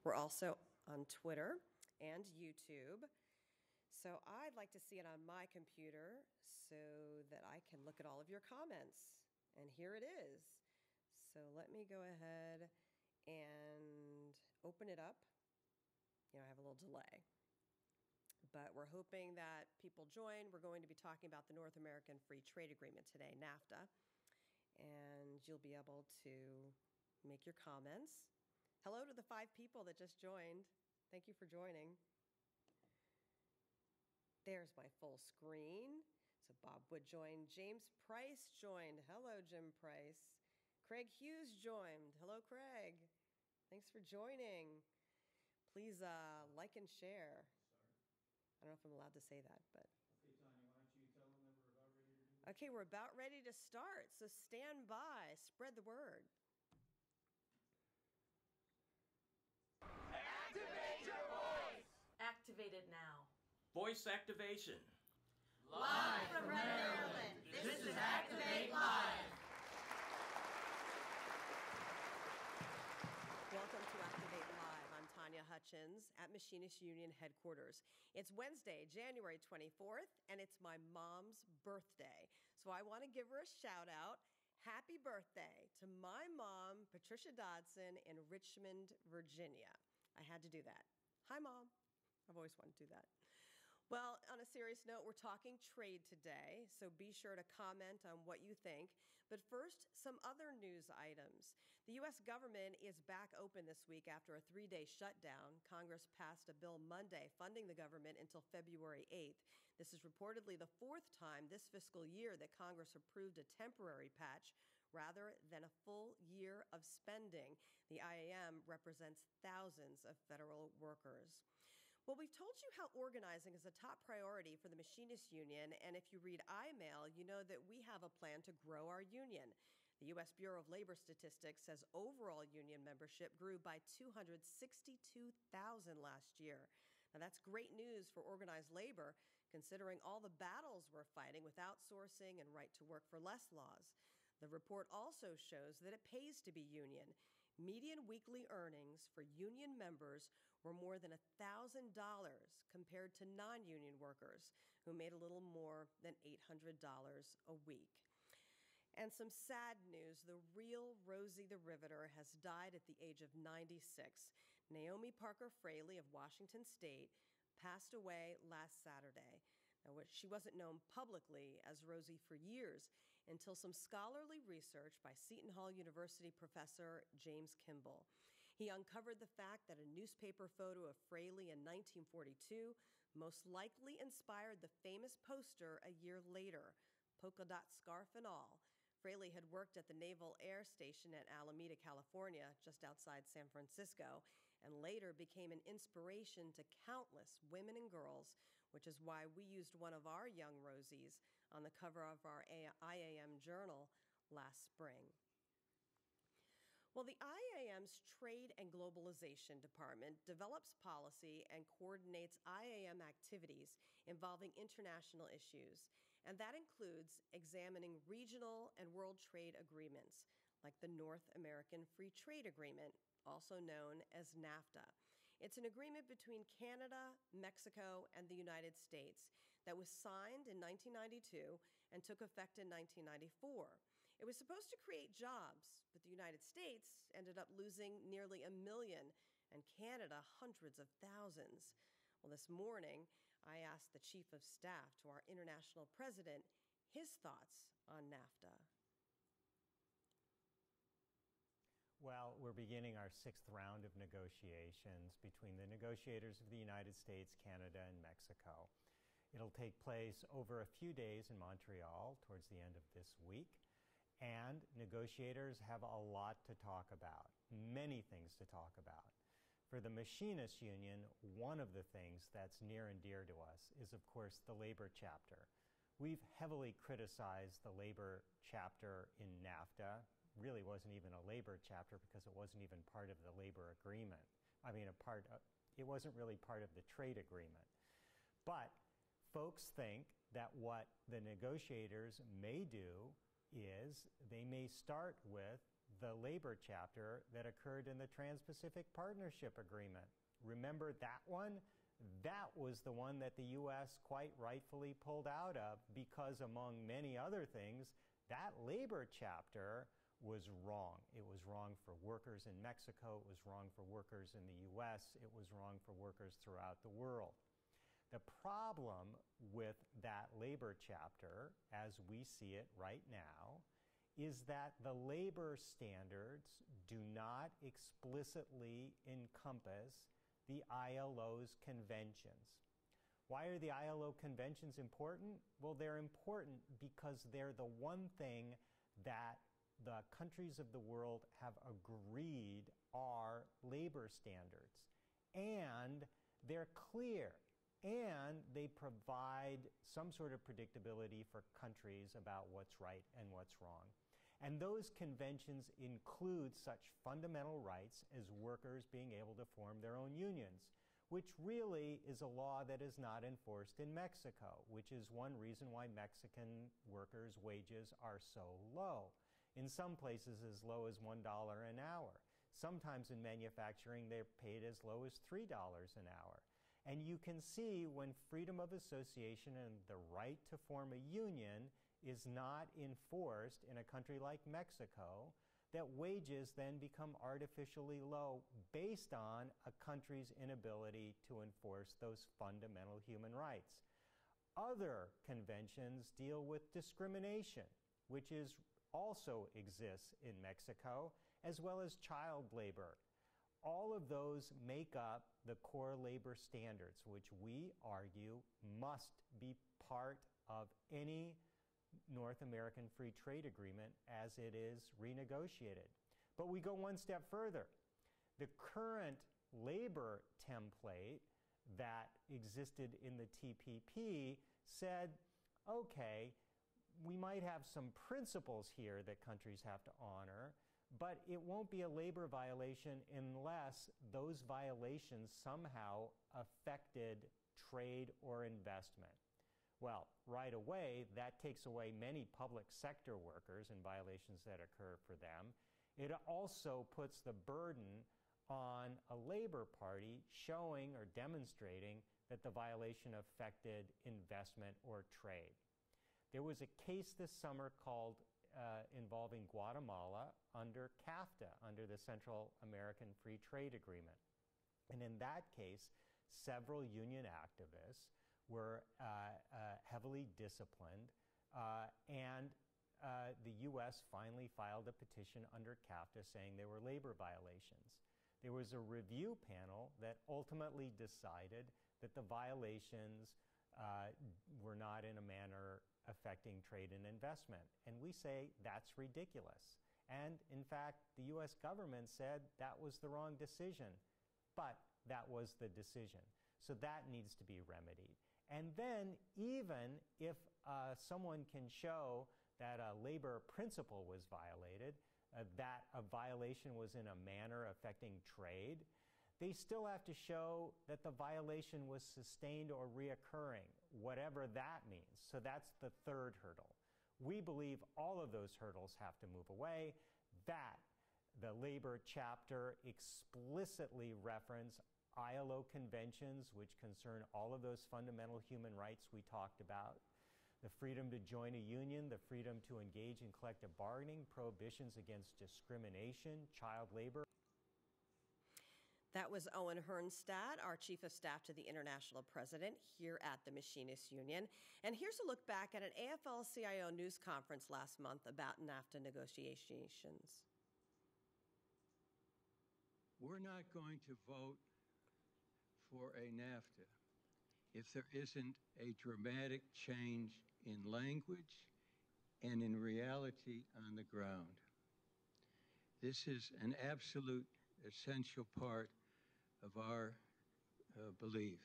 We're also on Twitter and YouTube. So I'd like to see it on my computer so that I can look at all of your comments. And here it is. So let me go ahead and open it up. I have a little delay. But we're hoping that people join. We're going to be talking about the North American Free Trade Agreement today, NAFTA. And you'll be able to make your comments. Hello to the 5 people that just joined. Thank you for joining. There's my full screen. So Bob Wood joined. James Price joined. Hello, Jim Price. Craig Hughes joined. Hello, Craig. Thanks for joining. Please like and share. I don't know if I'm allowed to say that, but. Okay, Tanya, why don't you tell them that we're about ready to do this? Okay, we're about ready to start, so stand by, spread the word. Activate your voice! Activated now. Voice activation. Live from Maryland, this is Activate Live. Welcome to Activate Live. I'm Tanya Hutchins at Machinists Union headquarters. It's Wednesday, January 24th, and it's my mom's birthday. So I want to give her a shout out. Happy birthday to my mom, Patricia Dodson, in Richmond, Virginia. I had to do that. Hi, Mom. I've always wanted to do that. Well, on a serious note, we're talking trade today, so be sure to comment on what you think. But first, some other news items. The U.S. government is back open this week after a 3-day shutdown. Congress passed a bill Monday funding the government until February 8th. This is reportedly the 4th time this fiscal year that Congress approved a temporary patch rather than a full year of spending. The IAM represents thousands of federal workers. Well, we've told you how organizing is a top priority for the Machinists Union, and if you read IMAIL, you know that we have a plan to grow our union. The U.S. Bureau of Labor Statistics says overall union membership grew by 262,000 last year. Now, that's great news for organized labor, considering all the battles we're fighting with outsourcing and right to work for less laws. The report also shows that it pays to be union. Median weekly earnings for union members were more than $1,000 compared to non-union workers who made a little more than $800 a week. And some sad news, the real Rosie the Riveter has died at the age of 96. Naomi Parker Fraley of Washington State passed away last Saturday. Now, she wasn't known publicly as Rosie for years until some scholarly research by Seton Hall University professor James Kimball. He uncovered the fact that a newspaper photo of Fraley in 1942 most likely inspired the famous poster a year later, polka dot scarf and all. Fraley had worked at the Naval Air Station at Alameda, California, just outside San Francisco, and later became an inspiration to countless women and girls, which is why we used one of our young Rosies on the cover of our IAM journal last spring. Well, the IAM's Trade and Globalization Department develops policy and coordinates IAM activities involving international issues, and that includes examining regional and world trade agreements, like the North American Free Trade Agreement, also known as NAFTA. It's an agreement between Canada, Mexico, and the United States that was signed in 1992 and took effect in 1994. It was supposed to create jobs, but the United States ended up losing nearly 1 million, and Canada hundreds of thousands. Well, this morning, I asked the Chief of Staff to our international president his thoughts on NAFTA. Well, we're beginning our 6th round of negotiations between the negotiators of the United States, Canada, and Mexico. It'll take place over a few days in Montreal towards the end of this week. And negotiators have a lot to talk about, many things to talk about. For the Machinists Union, one of the things that's near and dear to us is, of course, the labor chapter. We've heavily criticized the labor chapter in NAFTA. Really wasn't even a labor chapter because it wasn't even part of the labor agreement. It wasn't really part of the trade agreement. But folks think that what the negotiators may do is they may start with the labor chapter that occurred in the Trans-Pacific Partnership Agreement. Remember that one? That was the one that the U.S. quite rightfully pulled out of because, among many other things, that labor chapter was wrong. It was wrong for workers in Mexico. It was wrong for workers in the U.S. It was wrong for workers throughout the world. The problem with that labor chapter, as we see it right now, is that the labor standards do not explicitly encompass the ILO's conventions. Why are the ILO conventions important? Well, they're important because they're the one thing that the countries of the world have agreed are labor standards. And they're clear. And they provide some sort of predictability for countries about what's right and what's wrong. And those conventions include such fundamental rights as workers being able to form their own unions, which really is a law that is not enforced in Mexico, which is one reason why Mexican workers' wages are so low. In some places as low as $1 an hour. Sometimes in manufacturing they're paid as low as $3 an hour. And you can see when freedom of association and the right to form a union is not enforced in a country like Mexico, that wages then become artificially low based on a country's inability to enforce those fundamental human rights. Other conventions deal with discrimination, which also exists in Mexico, as well as child labor. All of those make up the core labor standards, which we argue must be part of any North American Free Trade Agreement as it is renegotiated. But we go one step further. The current labor template that existed in the TPP said, okay, we might have some principles here that countries have to honor, but it won't be a labor violation unless those violations somehow affected trade or investment. Well, right away, that takes away many public sector workers and violations that occur for them. It also puts the burden on a labor party showing or demonstrating that the violation affected investment or trade. There was a case this summer called involving Guatemala under CAFTA, under the Central American Free Trade Agreement. And in that case, several union activists were heavily disciplined, and the U.S. finally filed a petition under CAFTA saying there were labor violations. There was a review panel that ultimately decided that the violations were not in a manner affecting trade and investment. And we say that's ridiculous. And in fact, the U.S. government said that was the wrong decision, but that was the decision. So that needs to be remedied. And then even if someone can show that a labor principle was violated, that a violation was in a manner affecting trade, they still have to show that the violation was sustained or reoccurring, whatever that means. So that's the third hurdle. We believe all of those hurdles have to move away, that the labor chapter explicitly reference ILO conventions, which concern all of those fundamental human rights we talked about, the freedom to join a union, the freedom to engage in collective bargaining, prohibitions against discrimination, child labor. That was Owen Herrnstadt, our Chief of Staff to the International President here at the Machinists Union. And here's a look back at an AFL-CIO news conference last month about NAFTA negotiations. We're not going to vote for a NAFTA if there isn't a dramatic change in language and in reality on the ground. This is an absolute essential part of our belief,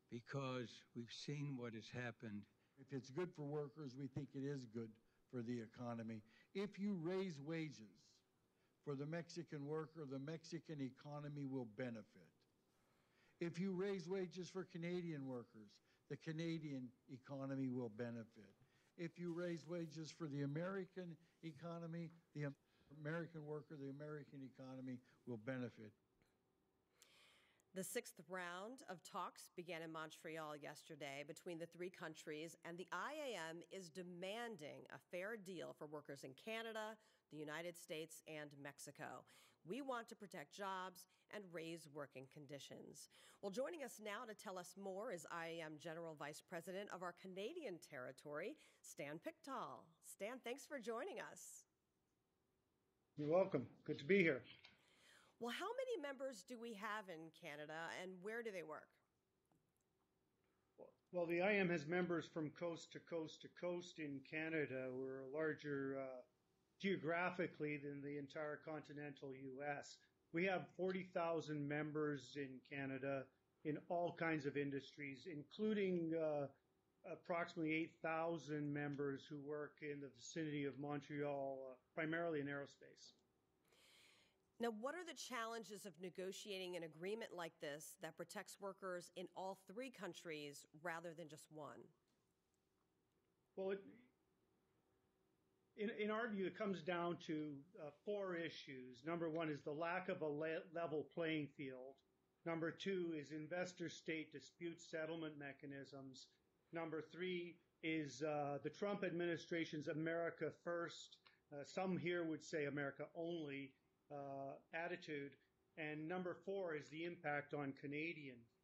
because we've seen what has happened. If it's good for workers, we think it is good for the economy. If you raise wages for the Mexican worker, the Mexican economy will benefit. If you raise wages for Canadian workers, the Canadian economy will benefit. If you raise wages for the American economy, American worker, the American economy will benefit. The sixth round of talks began in Montreal yesterday between the three countries, and the IAM is demanding a fair deal for workers in Canada, the United States, and Mexico. We want to protect jobs and raise working conditions. Well, joining us now to tell us more is IAM General Vice President of our Canadian territory, Stan Pickthall. Stan, thanks for joining us. You're welcome. Good to be here. Well, how many members do we have in Canada, and where do they work? Well, the IAM has members from coast to coast to coast in Canada. We're larger geographically than the entire continental U.S. We have 40,000 members in Canada in all kinds of industries, including approximately 8,000 members who work in the vicinity of Montreal, primarily in aerospace. Now, what are the challenges of negotiating an agreement like this that protects workers in all three countries rather than just one? Well, in our view, it comes down to four issues. Number one is the lack of a level playing field. Number two is investor-state dispute settlement mechanisms. Number three is the Trump administration's America First, some here would say America Only, attitude. And number four is the impact on Canadians.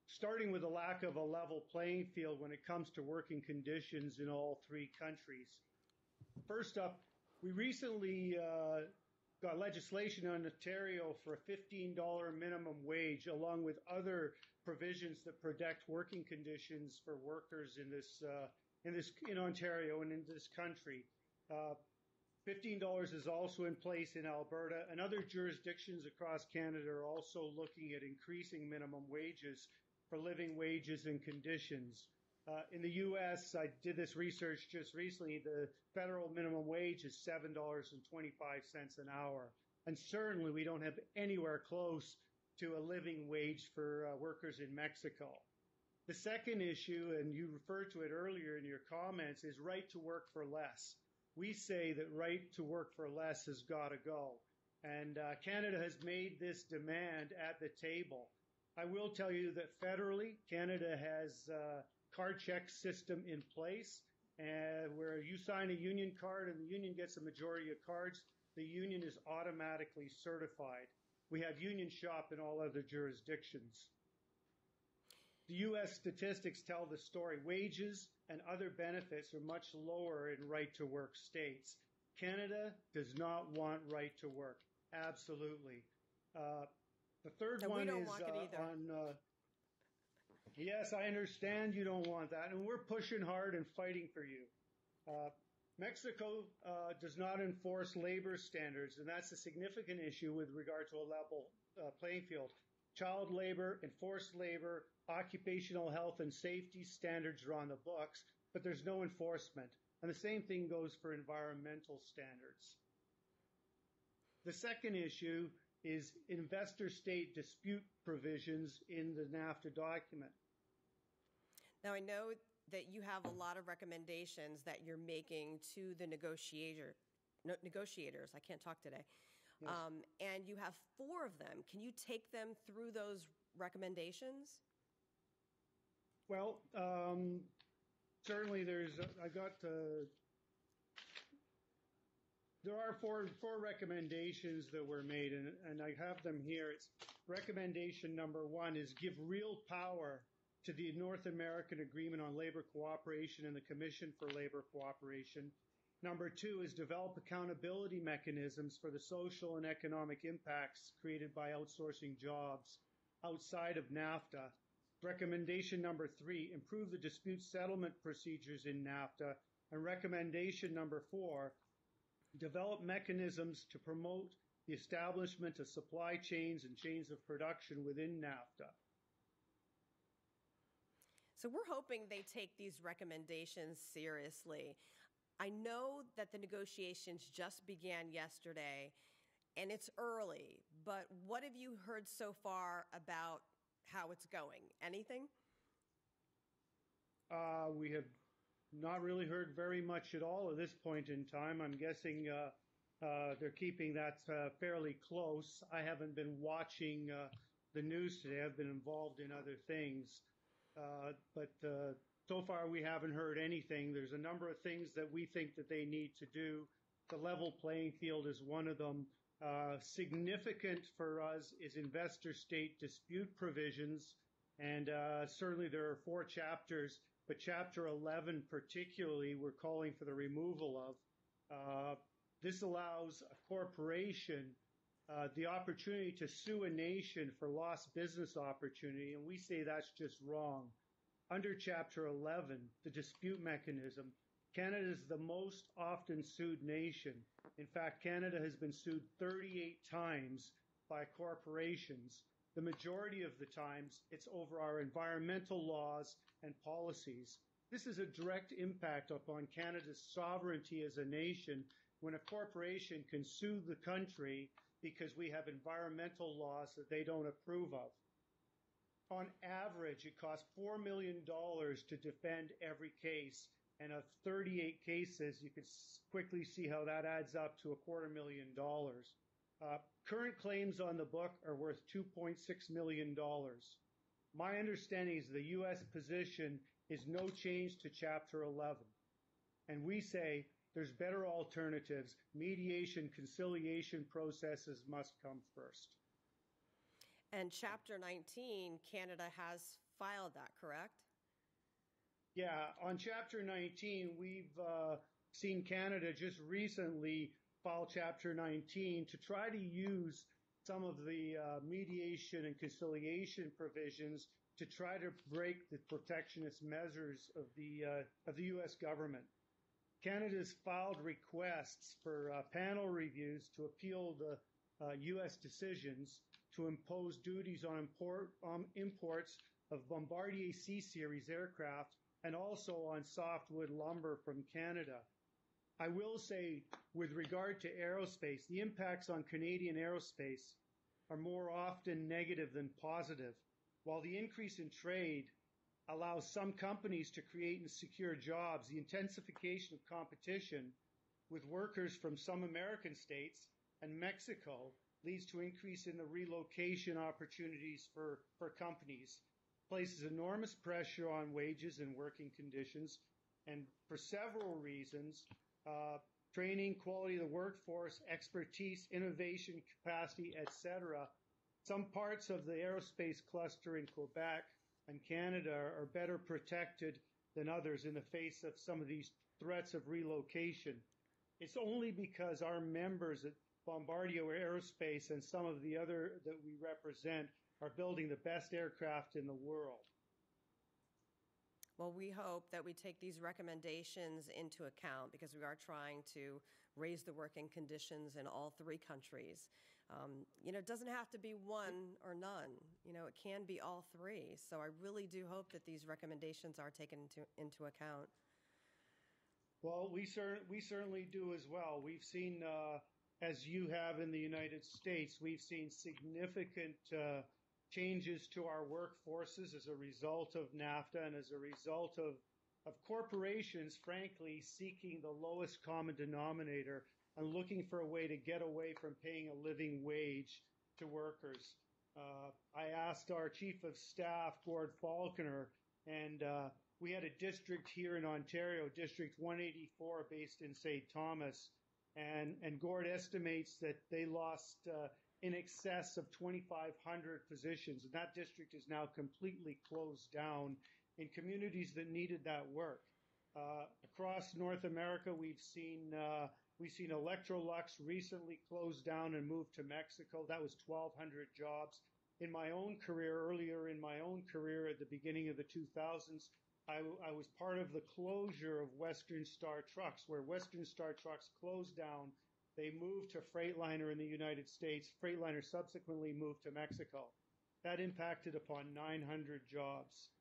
Starting with the lack of a level playing field when it comes to working conditions in all three countries. First up, we recently got legislation in Ontario for a $15 minimum wage, along with other provisions that protect working conditions for workers in Ontario and in this country. $15 is also in place in Alberta, and other jurisdictions across Canada are also looking at increasing minimum wages for living wages and conditions. In the U.S., I did this research just recently, the federal minimum wage is $7.25 an hour. And certainly we don't have anywhere close to a living wage for workers in Mexico. The second issue, and you referred to it earlier in your comments, is right to work for less. We say that right to work for less has got to go. And Canada has made this demand at the table. I will tell you that federally, Canada has a card check system in place, where you sign a union card and the union gets a majority of cards, the union is automatically certified. We have union shop in all other jurisdictions. The U.S. statistics tell the story. Wages and other benefits are much lower in right-to-work states. Canada does not want right to work. Absolutely. The third And one we don't is want it either. on... Yes, I understand you don't want that, and we're pushing hard and fighting for you. Mexico does not enforce labor standards, and that's a significant issue with regard to a level playing field. Child labor, enforced labor, occupational health and safety standards are on the books, but there's no enforcement. And the same thing goes for environmental standards. The second issue is investor-state dispute provisions in the NAFTA document. Now, I know that you have a lot of recommendations that you're making to the negotiators. I can't talk today. Yes. And you have 4 of them. Can you take them through those recommendations? Well, certainly there are four recommendations that were made, and I have them here. It's recommendation number 1 is give real power to the North American Agreement on Labor Cooperation and the Commission for Labor Cooperation. Number 2 is develop accountability mechanisms for the social and economic impacts created by outsourcing jobs outside of NAFTA. Recommendation number 3, improve the dispute settlement procedures in NAFTA. And recommendation number 4, develop mechanisms to promote the establishment of supply chains and chains of production within NAFTA. So we're hoping they take these recommendations seriously. I know that the negotiations just began yesterday, and it's early, but what have you heard so far about how it's going? Anything? We have not really heard very much at all at this point in time. I'm guessing They're keeping that fairly close. I haven't been watching the news today. I've been involved in other things. But so far we haven't heard anything. There's a number of things that we think that they need to do. The level playing field is one of them. Significant for us is investor-state dispute provisions. And certainly there are 4 chapters, but Chapter 11 particularly we're calling for the removal of. This allows a corporation the opportunity to sue a nation for lost business opportunity, and we say that's just wrong. Under Chapter 11, the dispute mechanism, Canada is the most often sued nation. In fact, Canada has been sued 38 times by corporations. The majority of the times, it's over our environmental laws and policies. This is a direct impact upon Canada's sovereignty as a nation when a corporation can sue the country because we have environmental laws that they don't approve of. On average, it costs $4 million to defend every case. And of 38 cases, you can quickly see how that adds up to $250,000. Current claims on the book are worth $2.6 million. My understanding is the U.S. position is no change to Chapter 11. And we say there's better alternatives. Mediation, conciliation processes must come first. And Chapter 19, Canada has filed that, correct? Yeah, on Chapter 19, we've seen Canada just recently file Chapter 19 to try to use some of the mediation and conciliation provisions to try to break the protectionist measures of the U.S. government. Canada's filed requests for panel reviews to appeal the U.S. decisions to impose duties on imports of Bombardier C-Series aircraft and also on softwood lumber from Canada. I will say, with regard to aerospace, the impacts on Canadian aerospace are more often negative than positive. While the increase in trade allows some companies to create and secure jobs, the intensification of competition with workers from some American states and Mexico leads to increase in the relocation opportunities for companies, places enormous pressure on wages and working conditions, and for several reasons, training, quality of the workforce, expertise, innovation, capacity, etc. Some parts of the aerospace cluster in Quebec and Canada are better protected than others in the face of some of these threats of relocation. It's only because our members at Bombardier Aerospace and some of the other that we represent are building the best aircraft in the world. Well, we hope that we take these recommendations into account because we are trying to raise the working conditions in all 3 countries. It doesn't have to be one or none. It can be all 3. So I really do hope that these recommendations are taken into account. Well, we certainly do as well. We've seen, as you have in the United States, we've seen significant changes to our workforces as a result of NAFTA and as a result of corporations, frankly, seeking the lowest common denominator and looking for a way to get away from paying a living wage to workers. I asked our Chief of Staff, Gord Falconer, and we had a district here in Ontario, District 184, based in St. Thomas, and Gord estimates that they lost in excess of 2,500 positions, and that district is now completely closed down in communities that needed that work. Across North America, we've seen Electrolux recently closed down and moved to Mexico. That was 1,200 jobs. In my own career, earlier in my own career at the beginning of the 2000s, I was part of the closure of Western Star Trucks, where Western Star Trucks closed down. They moved to Freightliner in the United States. Freightliner subsequently moved to Mexico. That impacted upon 900 jobs.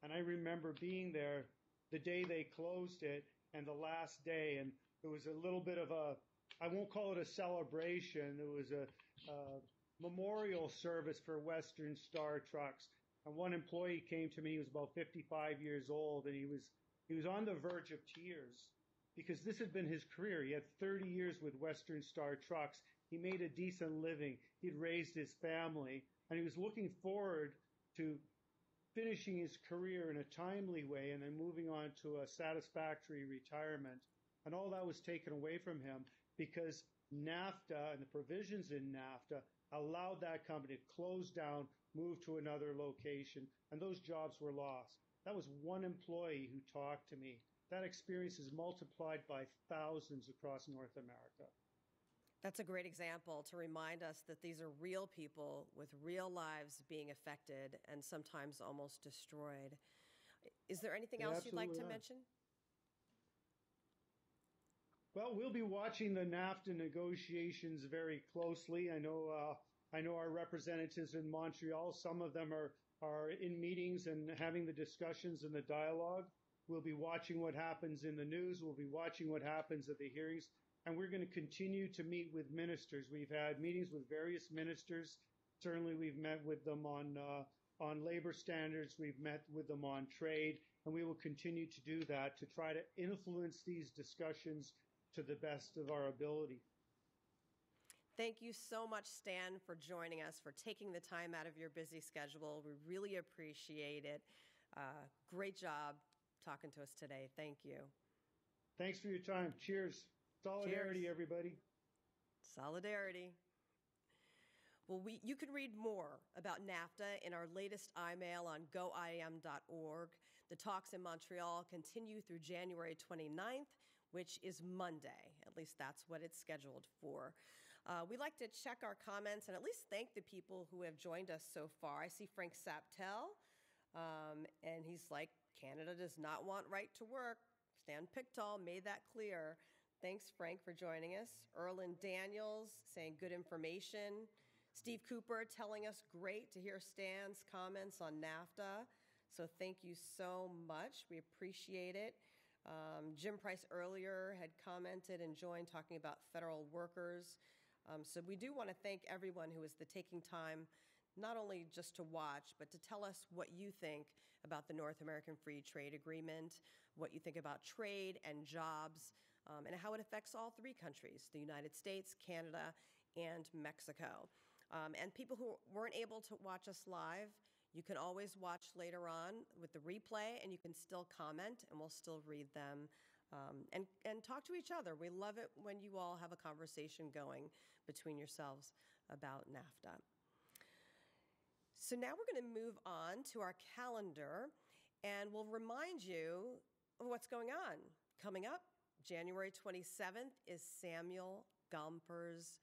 And I remember being there the day they closed it and the last day, and it was a little bit of I won't call it a celebration. It was a memorial service for Western Star Trucks. And one employee came to me, he was about 55 years old, and he was on the verge of tears. because this had been his career. He had 30 years with Western Star Trucks. He made a decent living. He'd raised his family, and he was looking forward to finishing his career in a timely way and then moving on to a satisfactory retirement. And all that was taken away from him because NAFTA and the provisions in NAFTA allowed that company to close down, move to another location, and those jobs were lost. That was one employee who talked to me. That experience is multiplied by thousands across North America. That's a great example to remind us that these are real people with real lives being affected and sometimes almost destroyed. Is there anything else you'd like to mention? Well, we'll be watching the NAFTA negotiations very closely. I know our representatives in Montreal, some of them are in meetings and having the discussions and the dialogue. We'll be watching what happens in the news. We'll be watching what happens at the hearings. And we're going to continue to meet with ministers. We've had meetings with various ministers. Certainly, we've met with them on labor standards. We've met with them on trade. And we will continue to do that to try to influence these discussions to the best of our ability. Thank you so much, Stan, for joining us, for taking the time out of your busy schedule. We really appreciate it. Great job talking to us today. Thank you. Thanks for your time. Cheers. Solidarity, Cheers. Everybody. Solidarity. Well, you can read more about NAFTA in our latest IMAIL on goiam.org. The talks in Montreal continue through January 29th, which is Monday. At least that's what it's scheduled for. We like to check our comments and at least thank the people who have joined us so far. I see Frank Saptel, and he's like, Canada does not want right to work. Stan Pickthall made that clear. Thanks, Frank, for joining us. Erland Daniels saying good information. Steve Cooper telling us great to hear Stan's comments on NAFTA. So thank you so much. We appreciate it. Jim Price earlier had commented and joined talking about federal workers. So we do want to thank everyone who is taking time not only just to watch, but to tell us what you think about the North American Free Trade Agreement, what you think about trade and jobs, and how it affects all three countries, the United States, Canada, and Mexico. And people who weren't able to watch us live, you can always watch later on with the replay, and you can still comment, and we'll still read them and talk to each other. We love it when you all have a conversation going between yourselves about NAFTA. So now we're going to move on to our calendar, and we'll remind you of what's going on. Coming up, January 27th is Samuel Gomper's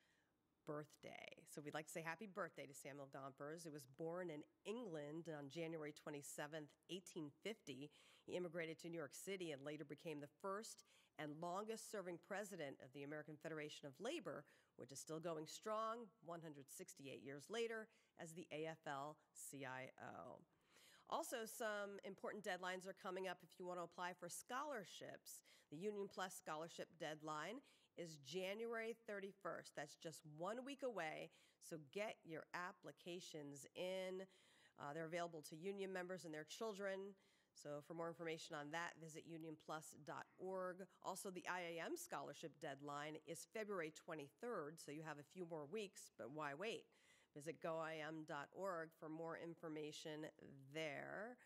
birthday. So we'd like to say happy birthday to Samuel Gompers. He was born in England on January 27th, 1850. He immigrated to New York City and later became the first and longest serving president of the American Federation of Labor, which is still going strong 168 years later as the AFL-CIO. Also, some important deadlines are coming up if you want to apply for scholarships. The Union Plus scholarship deadline is January 31st. That's just 1 week away, so get your applications in. They're available to union members and their children. So for more information on that, visit unionplus.org. Also, the IAM scholarship deadline is February 23rd, so you have a few more weeks, but why wait? Visit goiam.org for more information there.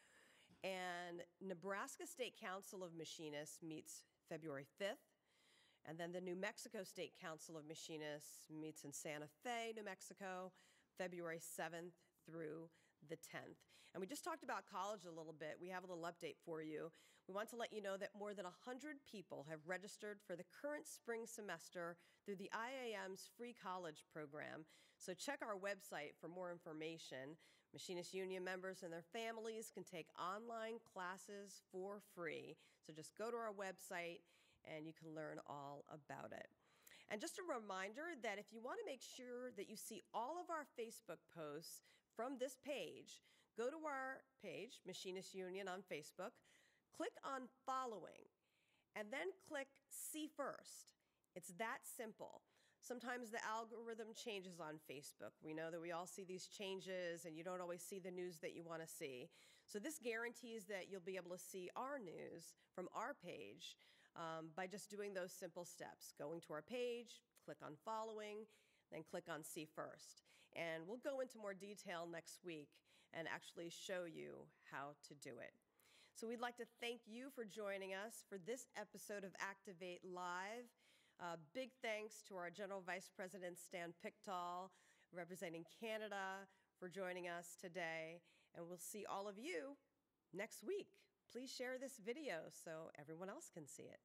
And Nebraska State Council of Machinists meets February 5th. And then the New Mexico State Council of Machinists meets in Santa Fe, New Mexico, February 7th through the 10th. And we just talked about college a little bit. We have a little update for you. We want to let you know that more than 100 people have registered for the current spring semester through the IAM's free college program. So check our website for more information. Machinist Union members and their families can take online classes for free. So just go to our website and you can learn all about it. And just a reminder that if you want to make sure that you see all of our Facebook posts from this page, go to our page, Machinist Union on Facebook, click on Following, and then click See First. It's that simple. Sometimes the algorithm changes on Facebook. We know that we all see these changes and you don't always see the news that you want to see. So this guarantees that you'll be able to see our news from our page by just doing those simple steps, going to our page, click on following, then click on see first. And we'll go into more detail next week and actually show you how to do it. So we'd like to thank you for joining us for this episode of Activate Live. Big thanks to our General Vice President, Stan Pickthall, representing Canada, for joining us today. And we'll see all of you next week. Please share this video so everyone else can see it.